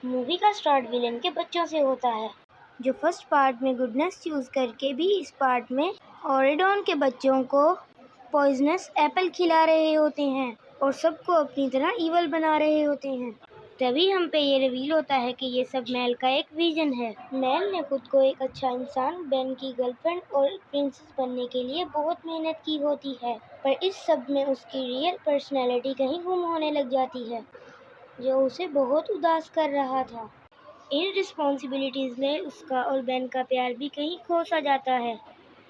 Movie का start villain के बच्चों से होता है, जो फर्स्ट पार्ट में गुडनेस यूज करके भी इस पार्ट में ऑरेडॉन के बच्चों को पॉइजनस एप्पल खिला रहे होते हैं और सबको अपनी तरह ईवल बना रहे होते हैं। तभी हम पे ये रिवील होता है कि ये सब मेल का एक विजन है। मेल ने खुद को एक अच्छा इंसान, बेन की गर्लफ्रेंड और प्रिंसेस बनने के लिए बहुत मेहनत की होती है, पर इस सब में उसकी रियल पर्सनैलिटी कहीं गुम होने लग जाती है, जो उसे बहुत उदास कर रहा था। इन रिस्पॉन्सिबिलिटीज में उसका और बेन का प्यार भी कहीं खो सा जाता है।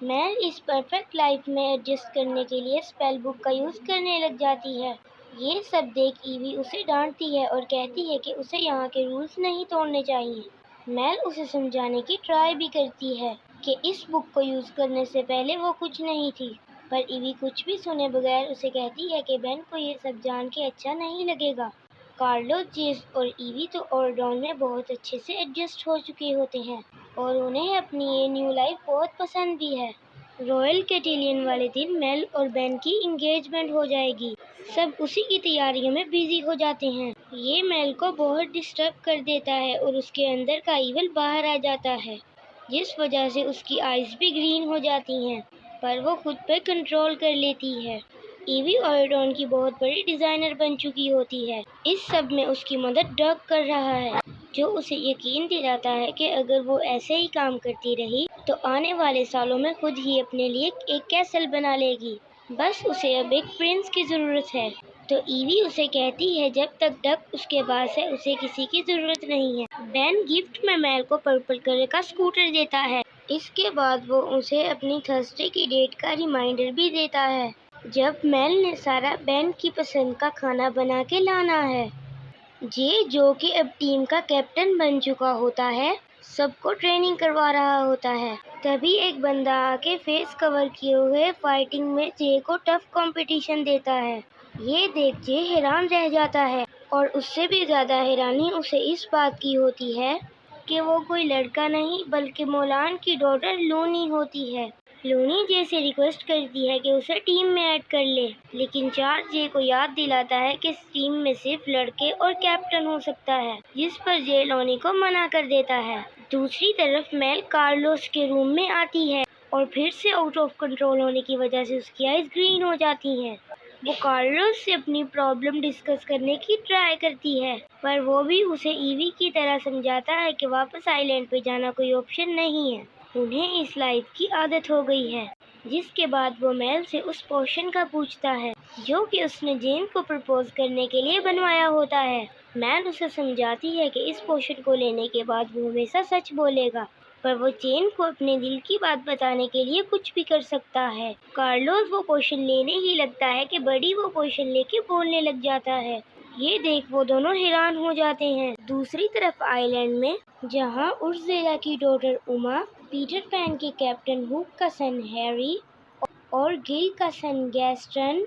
मेल इस परफेक्ट लाइफ में एडजस्ट करने के लिए स्पेल बुक का यूज करने लग जाती है। ये सब देख ईवी उसे डांटती है और कहती है कि उसे यहाँ के रूल्स नहीं तोड़ने चाहिए। मेल उसे समझाने की ट्राई भी करती है कि इस बुक को यूज करने से पहले वो कुछ नहीं थी, पर ईवी कुछ भी सुने बगैर उसे कहती है कि बेन को ये सब जान के अच्छा नहीं लगेगा। कार्लोस, जेस और ईवी तो ऑरेडॉन में बहुत अच्छे से एडजस्ट हो चुके होते हैं और उन्हें अपनी ये न्यू लाइफ बहुत पसंद भी है। रॉयल कैटिलियन वाले दिन मेल और बेन की एंगेजमेंट हो जाएगी। सब उसी की तैयारियों में बिजी हो जाते हैं। ये मेल को बहुत डिस्टर्ब कर देता है और उसके अंदर का ईवल बाहर आ जाता है, जिस वजह से उसकी आइज भी ग्रीन हो जाती हैं, पर वो खुद पे कंट्रोल कर लेती है। ईवी ऑरेडॉन की बहुत बड़ी डिजाइनर बन चुकी होती है। इस सब में उसकी मदद डग कर रहा है, जो उसे यकीन दिलाता है कि अगर वो ऐसे ही काम करती रही तो आने वाले सालों में खुद ही अपने लिए एक कैसल बना लेगी। बस उसे अब एक प्रिंस की जरूरत है। तो ईवी उसे कहती है जब तक डक उसके पास है उसे किसी की जरूरत नहीं है। बेन गिफ्ट में मेल को पर्पल कलर का स्कूटर देता है। इसके बाद वो उसे अपनी थर्सडे की डेट का रिमाइंडर भी देता है, जब मेल ने सारा बेन की पसंद का खाना बना के लाना है। जो कि अब टीम का कैप्टन बन चुका होता है, सबको ट्रेनिंग करवा रहा होता है। तभी एक बंदा आके फेस कवर किए हुए फाइटिंग में जे को टफ कंपटीशन देता है। ये देख जे हैरान रह जाता है और उससे भी ज्यादा हैरानी उसे इस बात की होती है कि वो कोई लड़का नहीं बल्कि मोलान की डॉटर लूनी होती है। लूनी जे से रिक्वेस्ट करती है कि उसे टीम में ऐड कर ले, लेकिन चार्ज जे को याद दिलाता है कि इस टीम में सिर्फ लड़के और कैप्टन हो सकता है, जिस पर जे लूनी को मना कर देता है। दूसरी तरफ मेल कार्लोस के रूम में आती है और फिर से आउट ऑफ कंट्रोल होने की वजह से उसकी आइज ग्रीन हो जाती हैं। वो कार्लोस से अपनी प्रॉब्लम डिस्कस करने की ट्राई करती है, पर वो भी उसे ईवी की तरह समझाता है कि वापस आइलैंड पे जाना कोई ऑप्शन नहीं है, उन्हें इस लाइफ की आदत हो गई है। जिसके बाद वो मेल से उस पोशन का पूछता है जो कि उसने जेन को प्रपोज करने के लिए बनवाया होता है। मेल उसे समझाती है कि इस पोशन को लेने के बाद वो हमेशा सच बोलेगा, पर वो जेन को अपने दिल की बात बताने के लिए कुछ भी कर सकता है। कार्लोस वो पोशन लेने ही लगता है कि बड़ी वो पोशन लेके बोलने लग जाता है। ये देख वो दोनों हैरान हो जाते हैं। दूसरी तरफ आइलैंड में, जहाँ उर्जेला की डॉटर उमा, पीटर पैन के कैप्टन हुक का सन हैरी और गिल का सन गैस्टन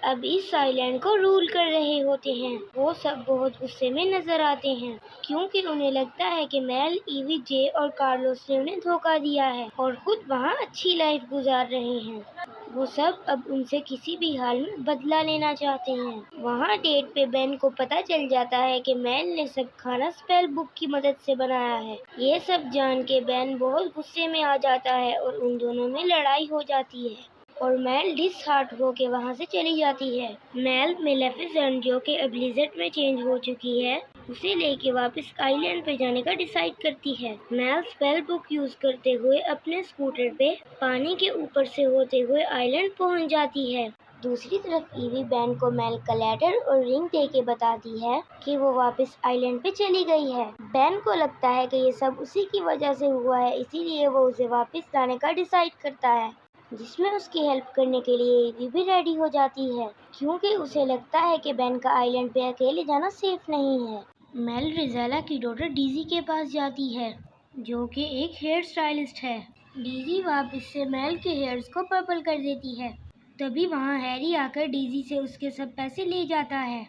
अब इस आइलैंड को रूल कर रहे होते हैं। वो सब बहुत गुस्से में नजर आते हैं, क्योंकि उन्हें लगता है कि मेल, ईवी, जे और कार्लोस ने उन्हें धोखा दिया है और खुद वहाँ अच्छी लाइफ गुजार रहे हैं। वो सब अब उनसे किसी भी हाल में बदला लेना चाहते हैं। वहाँ डेट पे बेन को पता चल जाता है कि मेल ने सब खाना स्पेल बुक की मदद से बनाया है। ये सब जान के बेन बहुत गुस्से में आ जाता है और उन दोनों में लड़ाई हो जाती है और मेल डिसहार्ट होके वहाँ से चली जाती है। मेल मेलेफिसेंट, जो कि अब लिज़र्ड में चेंज हो चुकी है, उसे लेके वापस आइलैंड पे जाने का डिसाइड करती है। मेल स्पेल बुक यूज करते हुए अपने स्कूटर पे पानी के ऊपर से होते हुए आइलैंड पहुँच जाती है। दूसरी तरफ ईवी बेन को मेल का लेटर और रिंग दे के बताती है कि वो वापस आइलैंड पे चली गई है। बेन को लगता है कि ये सब उसी की वजह से हुआ है, इसीलिए वो उसे वापस लाने का डिसाइड करता है, जिसमें उसकी हेल्प करने के लिए ईवी भी रेडी हो जाती है, क्योंकि उसे लगता है कि बेन का आइलैंड पे अकेले जाना सेफ नहीं है। मेल रिज़ेला की डॉटर डीजी के पास जाती है, जो कि एक हेयर स्टाइलिस्ट है। डीजी वापस से मेल के हेयर्स को पर्पल कर देती है। तभी वहाँ हैरी आकर डीजी से उसके सब पैसे ले जाता है।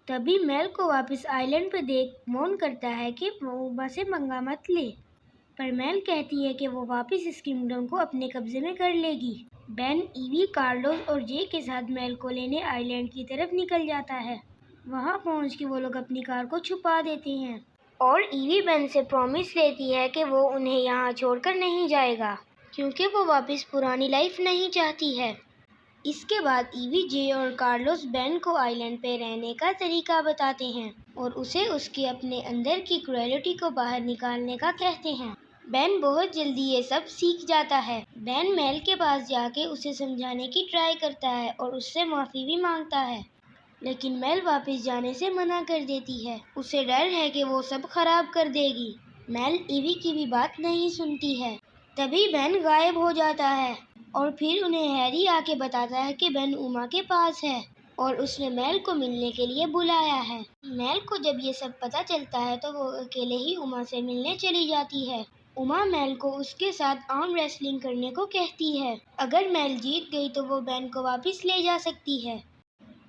तभी मेल को वापस आइलैंड पे देख वार्न करता है कि वो से मंगा मत ले, पर मेल कहती है कि वो वापस इस किंगडम को अपने कब्जे में कर लेगी। बेन, ईवी, कार्लोस और जे के साथ मेल को लेने आइलैंड की तरफ निकल जाता है। वहाँ पहुँच के वो लोग अपनी कार को छुपा देते हैं। और ईवी बेन से प्रॉमिस लेती है कि वो उन्हें यहाँ छोड़कर नहीं जाएगा, क्योंकि वो वापस पुरानी लाइफ नहीं चाहती है। इसके बाद ईवी, जे और कार्लोस बेन को आइलैंड पे रहने का तरीका बताते हैं और उसे उसके अपने अंदर की क्रुएलिटी को बाहर निकालने का कहते हैं। बेन बहुत जल्दी ये सब सीख जाता है। बेन मेल के पास जाके उसे समझाने की ट्राई करता है और उससे माफ़ी भी मांगता है, लेकिन मेल वापस जाने से मना कर देती है। उसे डर है कि वो सब खराब कर देगी। मेल ईवी की भी बात नहीं सुनती है। तभी बेन गायब हो जाता है और फिर उन्हें हैरी आके बताता है कि बेन उमा के पास है और उसने मेल को मिलने के लिए बुलाया है। मेल को जब ये सब पता चलता है तो वो अकेले ही उमा से मिलने चली जाती है। उमा मेल को उसके साथ आर्म रेसलिंग करने को कहती है। अगर मेल जीत गई तो वो बेन को वापस ले जा सकती है।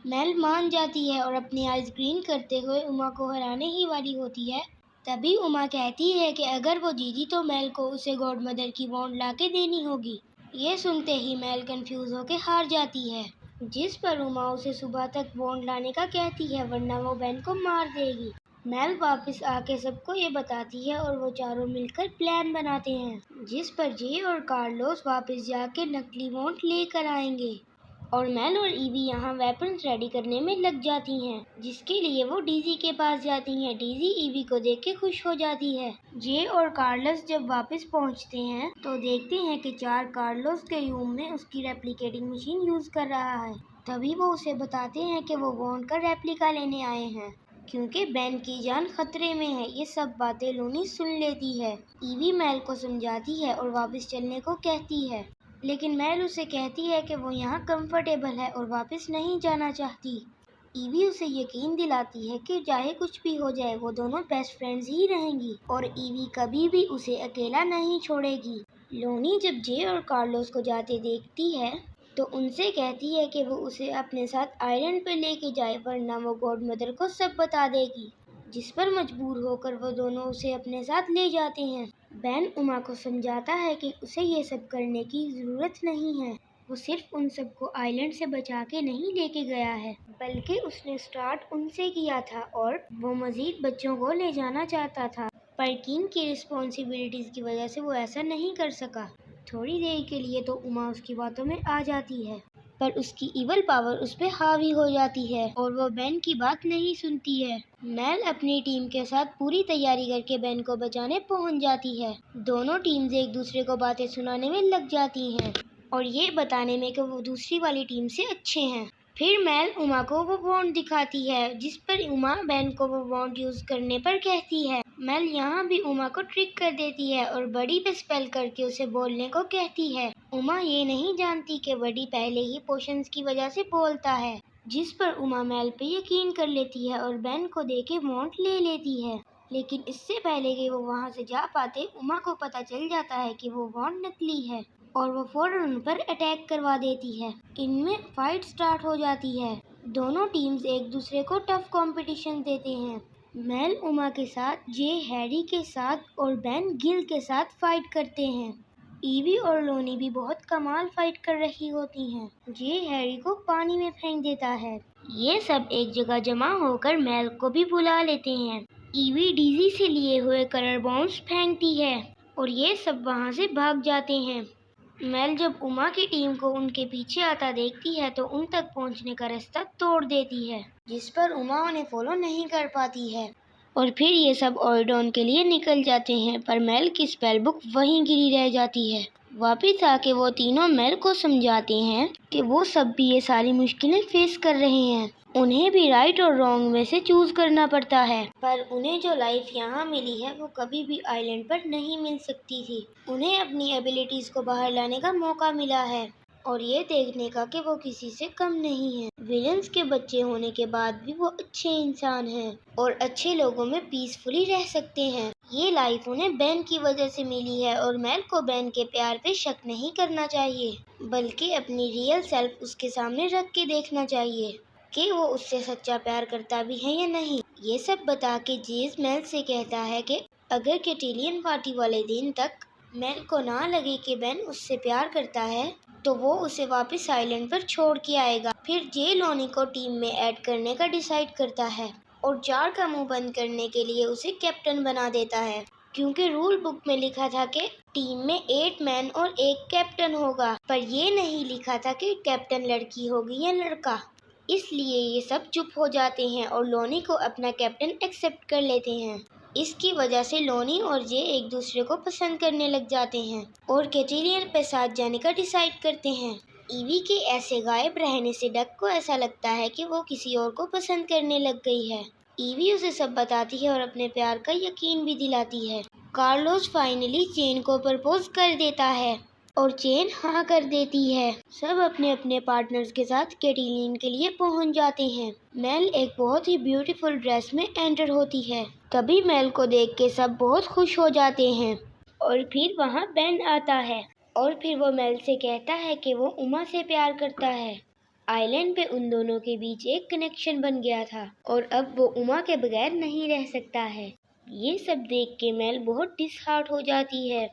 मेल मान जाती है और अपनी आइज ग्रीन करते हुए उमा को हराने ही वाली होती है। तभी उमा कहती है कि अगर वो जीती तो मेल को उसे गॉड मदर की वॉन्ड लाके देनी होगी। ये सुनते ही मेल कंफ्यूज होके हार जाती है, जिस पर उमा उसे सुबह तक वॉन्ड लाने का कहती है, वरना वो बेन को मार देगी। मेल वापस आके सबको ये बताती है और वो चारों मिलकर प्लान बनाते हैं, जिस पर जे और कार्लोस वापस जाके नकली वॉन्ड लेकर आएंगे और मेल और ईवी यहाँ वेपन्स रेडी करने में लग जाती हैं, जिसके लिए वो डीजी के पास जाती हैं। डीजी ईवी को देख के खुश हो जाती है। जे और कार्लोस जब वापस पहुँचते हैं तो देखते हैं कि चार कार्लोस के रूम में उसकी रेप्लिकेटिंग मशीन यूज़ कर रहा है। तभी वो उसे बताते हैं कि वो वॉन्ड का रेप्लिका लेने आए हैं, क्योंकि बेन की जान खतरे में है। ये सब बातें लोनी सुन लेती है। ईवी मेल को समझाती है और वापस चलने को कहती है, लेकिन मेल उसे कहती है कि वो यहाँ कंफर्टेबल है और वापस नहीं जाना चाहती। ईवी उसे यकीन दिलाती है कि चाहे कुछ भी हो जाए वो दोनों बेस्ट फ्रेंड्स ही रहेंगी और ईवी कभी भी उसे अकेला नहीं छोड़ेगी। लोनी जब जे और कार्लोस को जाते देखती है तो उनसे कहती है कि वो उसे अपने साथ आइलैंड पर लेके जाए, वरना वो गॉड मदर को सब बता देगी, जिस पर मजबूर होकर वो दोनों उसे अपने साथ ले जाते हैं। बेन उमा को समझाता है कि उसे ये सब करने की ज़रूरत नहीं है। वो सिर्फ उन सबको आइलैंड से बचा के नहीं लेके गया है, बल्कि उसने स्टार्ट उनसे किया था और वो मज़ीद बच्चों को ले जाना चाहता था। पर किन की रिस्पॉन्सिबिलिटीज़ की वजह से वो ऐसा नहीं कर सका। थोड़ी देर के लिए तो उमा उसकी बातों में आ जाती है, पर उसकी इवल पावर उस पे हावी हो जाती है और वो बेन की बात नहीं सुनती है। मेल अपनी टीम के साथ पूरी तैयारी करके बेन को बचाने पहुंच जाती है। दोनों टीम्स एक दूसरे को बातें सुनाने में लग जाती हैं और ये बताने में कि वो दूसरी वाली टीम से अच्छे हैं। फिर मेल उमा को वो वॉन्ड दिखाती है, जिस पर उमा बेन को वो वॉन्ड यूज करने पर कहती है। मेल यहाँ भी उमा को ट्रिक कर देती है और बडी पे स्पेल करके उसे बोलने को कहती है। उमा ये नहीं जानती कि बडी पहले ही पोशंस की वजह से बोलता है, जिस पर उमा मेल पे यकीन कर लेती है और बेन को देके वॉन्ड ले लेती है। लेकिन इससे पहले कि वो वहाँ से जा पाते, उमा को पता चल जाता है कि वो वॉन्ड नकली है और वो फौरन उन पर अटैक करवा देती है। इनमें फाइट स्टार्ट हो जाती है। दोनों टीम्स एक दूसरे को टफ कंपटीशन देते हैं। मेल उमा के साथ, जे हैरी के साथ और बेन गिल के साथ फाइट करते हैं। ईवी और लोनी भी बहुत कमाल फाइट कर रही होती हैं। जे हैरी को पानी में फेंक देता है। ये सब एक जगह जमा होकर मेल को भी बुला लेते हैं। ईवी डीजी से लिए हुए कलर बॉम्ब्स फेंकती है और ये सब वहाँ से भाग जाते हैं। मेल जब उमा की टीम को उनके पीछे आता देखती है तो उन तक पहुंचने का रास्ता तोड़ देती है, जिस पर उमा उन्हें फॉलो नहीं कर पाती है और फिर ये सब ओरेडोन के लिए निकल जाते हैं। पर मेल की स्पेल बुक वहीं गिरी रह जाती है। वापस आके वो तीनों मेल को समझाते हैं कि वो सब भी ये सारी मुश्किलें फेस कर रहे हैं। उन्हें भी राइट और रॉन्ग में से चूज करना पड़ता है, पर उन्हें जो लाइफ यहाँ मिली है वो कभी भी आइलैंड पर नहीं मिल सकती थी। उन्हें अपनी एबिलिटीज को बाहर लाने का मौका मिला है और ये देखने का कि वो किसी से कम नहीं है। विलन्स के बच्चे होने के बाद भी वो अच्छे इंसान हैं और अच्छे लोगों में पीसफुली रह सकते हैं। ये लाइफ उन्हें बेन की वजह से मिली है और मेल को बेन के प्यार पे शक नहीं करना चाहिए, बल्कि अपनी रियल सेल्फ उसके सामने रख के देखना चाहिए कि वो उससे सच्चा प्यार करता भी है या नहीं। ये सब बता के जेज मेल से कहता है कि अगर कैटिलियन पार्टी वाले दिन तक मेल को ना लगे कि बेन उससे प्यार करता है तो वो उसे वापस आइलैंड पर छोड़ के आएगा। फिर जे लोनी को टीम में ऐड करने का डिसाइड करता है। और जार का मुंह बंद करने के लिए उसे कैप्टन बना देता है, क्योंकि रूल बुक में लिखा था कि टीम में 8 मैन और 1 कैप्टन होगा, पर ये नहीं लिखा था कि कैप्टन लड़की होगी या लड़का। इसलिए ये सब चुप हो जाते हैं और लोनी को अपना कैप्टन एक्सेप्ट कर लेते हैं। इसकी वजह से लोनी और जे एक दूसरे को पसंद करने लग जाते हैं और कैटिलियन पे साथ जाने का डिसाइड करते हैं। ईवी के ऐसे गायब रहने से डक को ऐसा लगता है कि वो किसी और को पसंद करने लग गई है। ईवी उसे सब बताती है और अपने प्यार का यकीन भी दिलाती है। कार्लोस फाइनली चेन को प्रपोज कर देता है और चेन हाँ कर देती है। सब अपने अपने पार्टनर्स के साथ कैटिलियन के लिए पहुंच जाते हैं। मेल एक बहुत ही ब्यूटीफुल ड्रेस में एंटर होती है। तभी मेल को देख के सब बहुत खुश हो जाते हैं और फिर वहाँ बेन आता है और फिर वो मेल से कहता है कि वो उमा से प्यार करता है। आइलैंड पे उन दोनों के बीच एक कनेक्शन बन गया था और अब वो उमा के बगैर नहीं रह सकता है। ये सब देख के मेल बहुत डिसहार्ट हो जाती है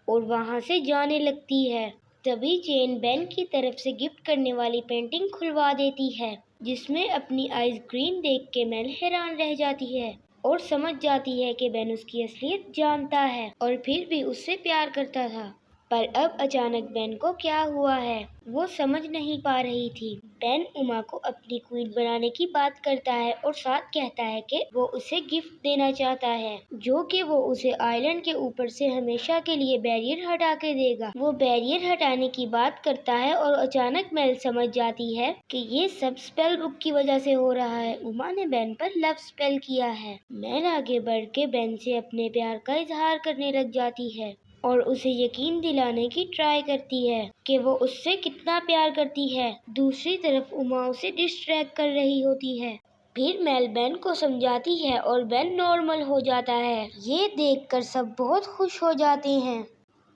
और वहाँ से जाने लगती है। तभी चेन बेन की तरफ से गिफ्ट करने वाली पेंटिंग खुलवा देती है, जिसमें अपनी आइज ग्रीन देख के मेल हैरान रह जाती है और समझ जाती है कि बेन उसकी असलियत जानता है और फिर भी उससे प्यार करता था। पर अब अचानक बेन को क्या हुआ है वो समझ नहीं पा रही थी। बेन उमा को अपनी क्वीन बनाने की बात करता है और साथ कहता है कि वो उसे गिफ्ट देना चाहता है, जो कि वो उसे आइलैंड के ऊपर से हमेशा के लिए बैरियर हटा के देगा। वो बैरियर हटाने की बात करता है और अचानक मेल समझ जाती है कि ये सब स्पेल बुक की वजह से हो रहा है। उमा ने बेन पर लव स्पेल किया है। मेल आगे बढ़ के बेन से अपने प्यार का इजहार करने लग जाती है और उसे यकीन दिलाने की ट्राई करती है कि वो उससे कितना प्यार करती है। दूसरी तरफ उमा उसे डिस्ट्रैक्ट कर रही होती है। फिर मेल बेन को समझाती है और बेन नॉर्मल हो जाता है। ये देखकर सब बहुत खुश हो जाते हैं।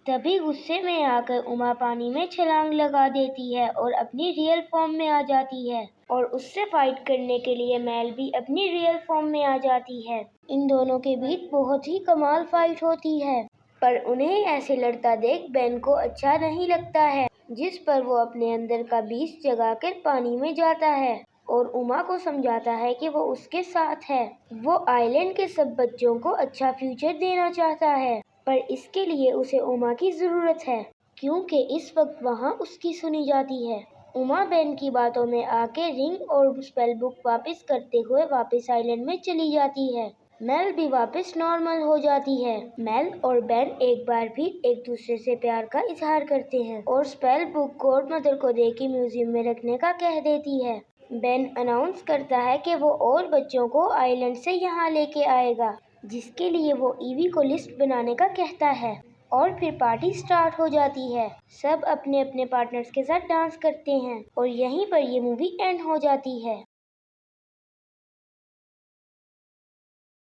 तभी गुस्से में आकर उमा पानी में छलांग लगा देती है और अपनी रियल फॉर्म में आ जाती है और उससे फाइट करने के लिए मेल भी अपनी रियल फॉर्म में आ जाती है। इन दोनों के बीच बहुत ही कमाल फाइट होती है, पर उन्हें ऐसे लड़ता देख बेन को अच्छा नहीं लगता है, जिस पर वो अपने अंदर का बीज जगाकर पानी में जाता है और उमा को समझाता है कि वो उसके साथ है। वो आइलैंड के सब बच्चों को अच्छा फ्यूचर देना चाहता है, पर इसके लिए उसे उमा की जरूरत है, क्योंकि इस वक्त वहाँ उसकी सुनी जाती है। उमा बेन की बातों में आके रिंग और स्पेल बुक वापस करते हुए वापस आइलैंड में चली जाती है। मेल भी वापस नॉर्मल हो जाती है। मेल और बेन एक बार भी एक दूसरे से प्यार का इजहार करते हैं और स्पेल बुक गॉड मदर को देके म्यूजियम में रखने का कह देती है। बेन अनाउंस करता है कि वो और बच्चों को आइलैंड से यहाँ लेके आएगा, जिसके लिए वो ईवी को लिस्ट बनाने का कहता है और फिर पार्टी स्टार्ट हो जाती है। सब अपने अपने पार्टनर्स के साथ डांस करते हैं और यहीं पर ये मूवी एंड हो जाती है।